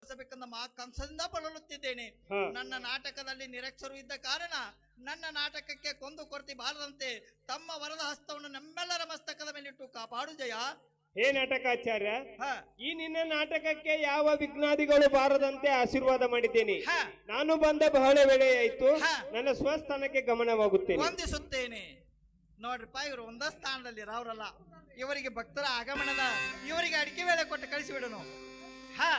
ಭಾಗವಹಿಸಬೇಕೆಂದ ಕಂಸದಿಂದ ಬಳಲುತ್ತಿದ್ದೇನೆ. ಹಾ. ನನ್ನ ನಾಟಕದಲ್ಲಿ ನಿರಕ್ಷರು ಇದ್ದ ಕಾರಣ ನನ್ನ ನಾಟಕಕ್ಕೆ ಕೊಂದು ಕೊರತೆ ಬಾರದಂತೆ ತಮ್ಮ ವರದ ಹಸ್ತವನ್ನು ನಮ್ಮೆಲ್ಲರ ಮಸ್ತಕದ ಮೇಲಿಟ್ಟು ಕಾಪಾಡು ಜಯ. ಹೇ ನಾಟಕಾಚಾರ್ಯ, ಹ ಈ ನಿನ್ನ ನಾಟಕಕ್ಕೆ ಯಾವ ವಿಘ್ನಾದಿಗಳು ಬಾರದಂತೆ ಆಶೀರ್ವಾದ ಮಾಡಿದ್ದೇನೆ. ಹ ನಾನು ಬಂದ ಬಹಳ ವೇಳೆಯಾಯಿತು. ಹಾ. ನನ್ನ ಸ್ವಸ್ಥಾನಕ್ಕೆ ಗಮನವಾಗುತ್ತೇನೆ. ವಂದಿಸುತ್ತೇನೆ. ನೋಡ್ರಿಪ್ಪ, ಇವರು ಒಂದ ಸ್ಥಾನದಲ್ಲಿ ರಾವ್ರಲ್ಲ. ಇವರಿಗೆ ಭಕ್ತರ ಆಗಮನದ ಇವರಿಗೆ ಅಡಿಕೆ ವೇಳೆ ಕೊಟ್ಟು ಕಳಿಸಿಬಿಡನು. ಹಾ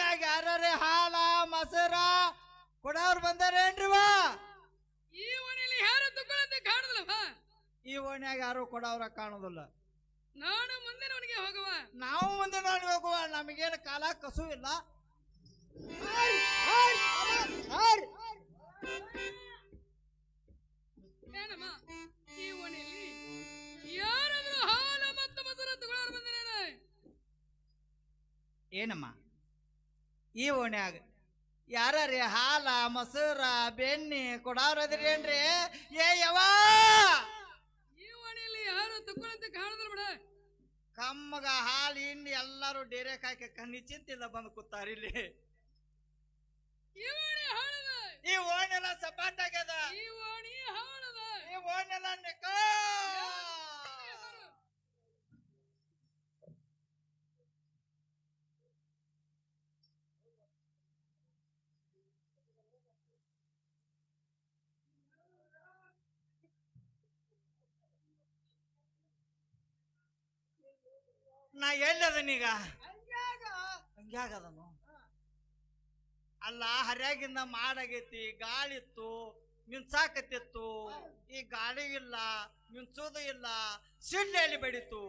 ಓಣ್ಯಾಗ ಯಾರ್ಯಾರೇ ಹಾಲ ಮೊಸರ ಕೊಡವ್ರು ಬಂದಾರೇನ್ರಿವಾ? ಈ ಓಣಿಯಲ್ಲಿ ಯಾರು ತಗೊಳ್ಳಂತೆ ಕಾಣುದಿಲ್ಲವ. ಈ ಓಣ್ಯಾಗ ಯಾರು ಕೊಡವ್ರ ಕಾಣುದಿಲ್ಲ. ನಾನು ಮುಂದಿನವನಿಗೆ ಹೋಗುವ. ನಾವು ಮುಂದೆ ನೋಡಿ ಹೋಗುವ. ನಮಗೇನು ಕಾಲ ಕಸು ಇಲ್ಲ. ಏನಮ್ಮ ಈ ಓಣಿಯಲ್ಲಿ ಯಾರಾದ್ರೂ ಹಾಲ ಮತ್ತು ಮೊಸರು ತಗೊಳ್ಳೋರು ಬಂದಿರೇನ? ಏನಮ್ಮ ಈ ಓಣ್ಯಾಗ ಯಾರ್ಯಾರೇ ಹಾಲ ಮೊಸರ ಬೆಣ್ಣೆ ಕೊಡವ್ರ ಅದ್ರೇನ್ರಿ? ಏ ಯವಾ ಈ ಓಣಿಯಲ್ಲಿ ಯಾರು ತಗೊಳ್ಳಂತೆ ಕಾಣುದಿಲ್ಲ ಬಿಡ. ಕಮ್ಮಗ ಹಾಲು ಹಿಂಡಿ ಎಲ್ಲಾರು ಡೇರೆ ಕಾಯ್ಕ ಕಣ್ಣಿ ಚಿಂತಿಲ್ಲ ಬಂದು ಕೂತಾರ ಇಲ್ಲಿ. ಈ ಓಣಿ ಹಾಳದ. ಈ ಓಣೆಲ್ಲ ಸಪಾಟ್ ಆಗ್ಯದ. ಈ ಓಣಿ ಹಾಳದ. ಈ ಓಣೆಲ್ಲ ನಿಕ್ಕ. ನಾ ಎಲ್ಲದನೀಗ ಹಂಗ್ಯಾಗದನು? ಅಲ್ಲ, ಹರ್ಯಾಗಿಂದ ಮಾಡಾಗೈತಿ, ಗಾಳಿತ್ತು, ಮಿಂಚಾಕತ್ತಿತ್ತು. ಈ ಗಾಳಿ ಇಲ್ಲ, ಮಿಂಚೋದು ಇಲ್ಲ, ಸಿಡ್ಲೆಯಲ್ಲಿ ಬೆಳೀತು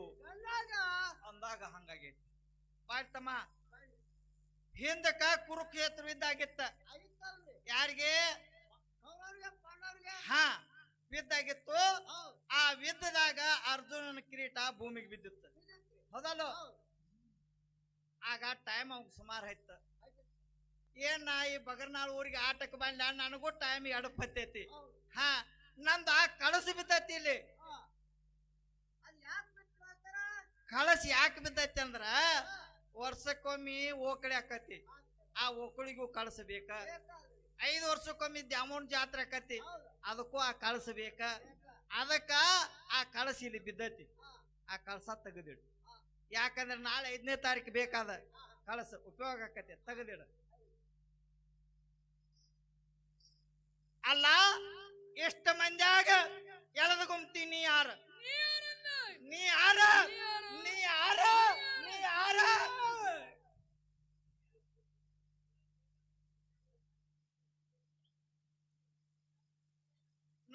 ಅಂದಾಗ ಹಂಗಾಗೈತಿ. ಬಾಯ್ತಮ್ಮ ಹಿಂದಕ್ಕ ಕುರುಕ್ಷೇತ್ರ ಬಿದ್ದಾಗಿತ್ತ. ಯಾರಿಗೆ? ಹಾ, ಬಿದ್ದಾಗಿತ್ತು. ಆ ವಿದ್ದದಾಗ ಅರ್ಜುನನ ಕಿರೀಟ ಭೂಮಿಗೆ ಬಿದ್ದಿತ್ತು. ಹೌದಲ್ಲ? ಆಗ ಟೈಮ್ ಅವಾಗ ಸುಮಾರು ಆಯ್ತು. ಏನ ಈ ಬಗರ್ನಾಳ್ ಊರಿಗೆ ಆಟಕ್ಕೆ ಬಂದ, ನನಗೂ ಟೈಮ್ ಎಡಪ್ ಹತ್ತೈತಿ. ಹಾ, ನಂದು ಆ ಕಳಸ ಬಿದ್ದೈತಿ ಇಲ್ಲಿ. ಕಳಸ ಯಾಕೆ ಬಿದ್ದೈತಿ ಅಂದ್ರ ವರ್ಷಕ್ಕೊಮ್ಮಿ ಓಕಳಿ ಆಕತಿ. ಆ ಓಕಳಿಗೂ ಕಳಸಬೇಕ. 5 ವರ್ಷಕ್ಕೊಮ್ಮೆ ದ್ಯಾಮೋನ್ ಜಾತ್ರೆ ಆಕತಿ, ಅದಕ್ಕೂ ಆ ಕಳಸಬೇಕ. ಅದಕ್ಕ ಆ ಕಳಸ ಇಲ್ಲಿ ಬಿದ್ದೈತಿ. ಆ ಕಳಸ ತೆಗೆದಿಡು. ಯಾಕಂದ್ರೆ ನಾಳೆ 5ನೇ ತಾರೀಕು ಬೇಕಾದ ಕಳಸ ಉಪಯೋಗ ಆಕತಿ, ತೆಗೆದಿಡು. ಅಲ್ಲ, ಎಷ್ಟು ಮಂದ್ಯಾಗ ಎಳೆದು ಗುಮ್ತೀನಿ ಯಾರ? ನೀ ಯಾರ? ನೀ ಯಾರ? ನೀ ಯಾರ?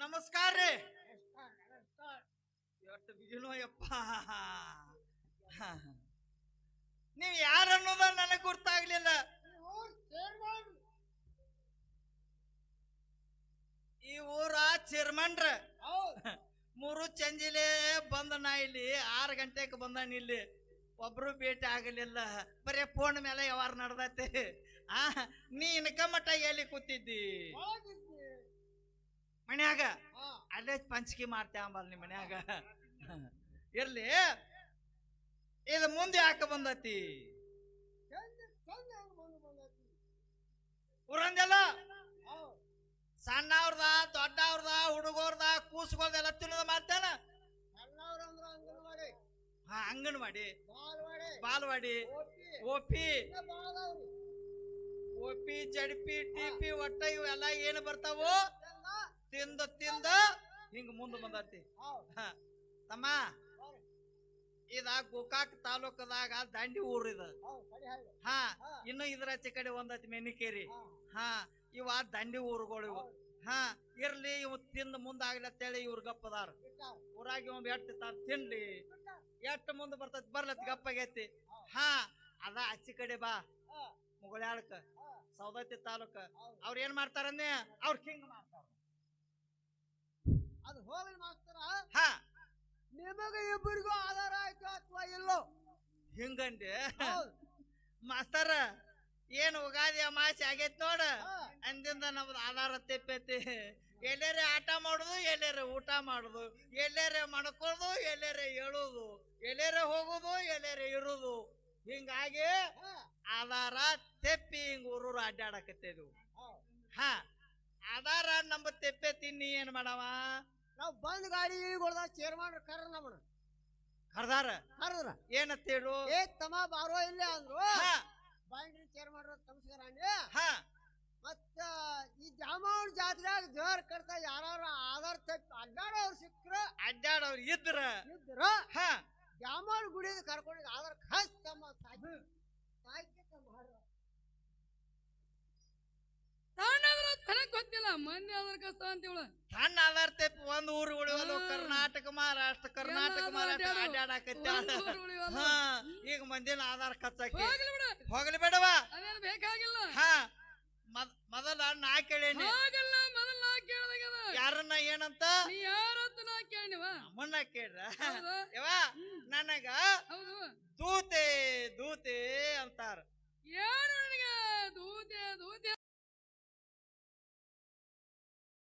ನಮಸ್ಕಾರ ರೀ. ಎಷ್ಟು ಬಿಗಿನೋ ಯಪ್ಪ. ನೀವ್ ಯಾರ ಅನ್ನೋದ ನನಗ್ ಗೊತ್ತಾಗ್ಲಿಲ್ಲ. ಈ ಊರ ಚೇರ್ಮನ್ರ 3 ಚಂಜಿಲೆ ಬಂದ. ನಾ ಇಲ್ಲಿ 6 ಗಂಟೆಗೆ ಬಂದಾನ. ಇಲ್ಲಿ ಒಬ್ರು ಭೇಟಿ ಆಗಲಿಲ್ಲ. ಬರೇ ಫೋನ್ ಮೇಲೆ ವ್ಯವಹಾರ ನಡ್ದೈತಿ. ನೀ ಇನ್ಕ ಮಟ್ಟ ಎಲ್ಲಿ ಕೂತಿದ್ದಿ? ಮನ್ಯಾಗ. ಅಲ್ಲೇ ಪಂಚಕಿ ಮಾಡ್ತೇವ ಅಂಬಲ್ ನಿಮ್ ಮನ್ಯಾಗ. ಇರ್ಲಿ, ಇದು ಮುಂದೆ ಯಾಕೆ ಬಂದತಿ? ಊರಂದೆಲ್ಲ ಸಣ್ಣವ್ರದ, ದೊಡ್ಡವ್ರದ, ಹುಡುಗರ್ದ, ಕೂಸುಗಳ್ದೆಲ್ಲ ತಿನ್ನೋದು ಮಾಡ್ತೇನ. ಹಾ, ಅಂಗನವಾಡಿ, ಬಾಲ್ವಾಡಿ, ಓಪಿ, ಜಡ್ಪಿ, ಟಿಪಿ, ಒಟ್ಟ ಇವೆಲ್ಲ ಏನು ಬರ್ತಾವು ತಿಂದ ತಿಂದ ಹಿಂಗ ಮುಂದೆ ಬಂದತಿ. ತಮ್ಮ, ಇದ ಗೋಕಾಕ್ ತಾಲೂಕದಾಗ ದಂಡಿ ಊರ್ ಇದ. ಹಾ, ಇನ್ನು ಇದ್ರಾಚೆ ಕಡೆ ಒಂದತಿ ಮೆನಿಕೇರಿ. ಹಾ, ಇವ ದಂಡಿ ಊರುಗಳು ಇವು. ಹಾ, ಇರ್ಲಿ, ಇವ್ ತಿಂದ ಮುಂದಾಗ್ಲತ್ತೇಳಿ ಇವ್ರ ಗಪ್ಪದಾರ. ಊರಾಗ ಇವ್ ಎಟ್ಟು ತಾನು ತಿನ್ಲಿ, ಎಷ್ಟು ಮುಂದೆ ಬರ್ತೈತಿ ಬರ್ಲತ್ ಗಪ್ಪಾಗೈತಿ. ಹಾ, ಅದ ಆಚಿ ಕಡೆ ಬಾ, ಮುಗಳಾಳಕ, ಸೌದತ್ತಿ ತಾಲೂಕ. ಅವ್ರ ಏನ್ ಮಾಡ್ತಾರನ್ನೇ, ಅವ್ರ ಹಿಂಗ ಮಾಡ್ತಾರ. ಅದು ಹೋಗ್ಲಿ ಮಾಸ್ತರ. ಹಾ, ನಿಮಗೆ ಇಬ್ಬರಿಗೂ ಆಧಾರ ಆಯ್ತು ಅಥವಾ ಇಲ್ಲೋ? ಹಿಂಗಂದೆ ಮಾಸ್ತರ. ಏನ್ ಉಗಾದಿ ಅಮಾಸೆ ಆಗೈತಿ ನೋಡ, ಅಂದಿಂದ ನಮ್ದು ಆಧಾರ ತೆಪ್ಪೈತಿ. ಎಲ್ಲೇರೆ ಆಟ ಮಾಡುದು, ಎಲ್ಲೇರೆ ಊಟ ಮಾಡುದು, ಎಲ್ಲೇರೆ ಮಣ್ಕೊಳ್ಳೋದು, ಎಲ್ಲೇರೆ ಹೇಳುದು, ಎಲ್ಲೇರೆ ಹೋಗುದು, ಎಲ್ಲೇರೆ ಇರುದು. ಹಿಂಗಾಗಿ ಆಧಾರ ತೆಪ್ಪಿ ಹಿಂಗ ಊರೂರು ಅಡ್ಡಾಡಕತ್ತೇವು. ಹಾ, ಆಧಾರ ನಮ್ಮ ತೆಪ್ಪೈತಿ. ನೀ ಏನ್ ಮಾಡವ? ನಾವು ಬಂದ್ ಗಾಡಿ ಇಳಿಗೊಳ್ದ ಚೇರ್ಮನ್ ಕರ್ರ ನಮ್ಮನ ಕರ್ದಾರ. ಕರ್ದ್ರ ಏನತ್ತೇಳು? ಏ ತಮ್ಮ ಬಾರೋ ಇಲ್ಲೇ ಅಂದ್ರು. ಹಾ, ಬಾಂಡ್ರಿ ಚೇರ್ಮನ್ ತಮಸ್ಕಾರ. ಹಾ, ಮತ್ತ ಈ ಜಾಮೂನ್ ಜಾತ್ರೆಯಾಗ ದೇವರ ಕರ್ತ ಯಾರು ಆಧಾರ್ ತೆಪ್ಪಿ ಅಡ್ಡಾಡೋರು ಸಿಕ್ಕ್ರ, ಅಡ್ಡಾಡವ್ರು ಇದ್ರ ಹಾ, ಜಾಮೂನ್ ಗುಡಿದ ಕರ್ಕೊಂಡಿದ್ ಆಧಾರ್ ಖಾಸ್ ತಮ್ಮ ಸಾಕಿ ಮಾಡ್ರ. ಮಂದಿ ಆಧಾರ್ ಕಷ್ಟ ಅಂತೀವಳ ಸಣ್ಣ ಆಧಾರ್ ತಪ್ಪಿ ಒಂದ್ ಊರು ಉಳಿವಲ್ಲ ಕರ್ನಾಟಕ ಮಹಾರಾಷ್ಟ್ರ ಅಡ್ಡಾಡಕತ್ತ ಹಾ ಈಗ ಮಂದಿನ ಆಧಾರ್ ಕಚ್ಚಾಕಿ ಹೋಗ್ಲಿ ಬಿಡ ಹೋಗ್ಲಿ ಬೇಡವ ಅದೇನು ಬೇಕಾಗಿಲ್ಲ ಹಾ ಮೊದಲ ನಾ ಕೇಳೇನಿ ಹಾಗಲ್ಲ ಮೊದಲ ನಾ ಕೇಳ್ದಾಗದ ಯಾರನ್ನ ಏನಂತ ನೀ ಯಾರಂತ ನಾ ಕೇಳಿವ ಅಮ್ಮನ್ನ ಕೇಳ್ರ ಹೌದು ಯವ ನನಗ ಹೌದು ದೂತೆ ದೂತೆ ಅಂತಾರ ಏನು ನಿನಗೆ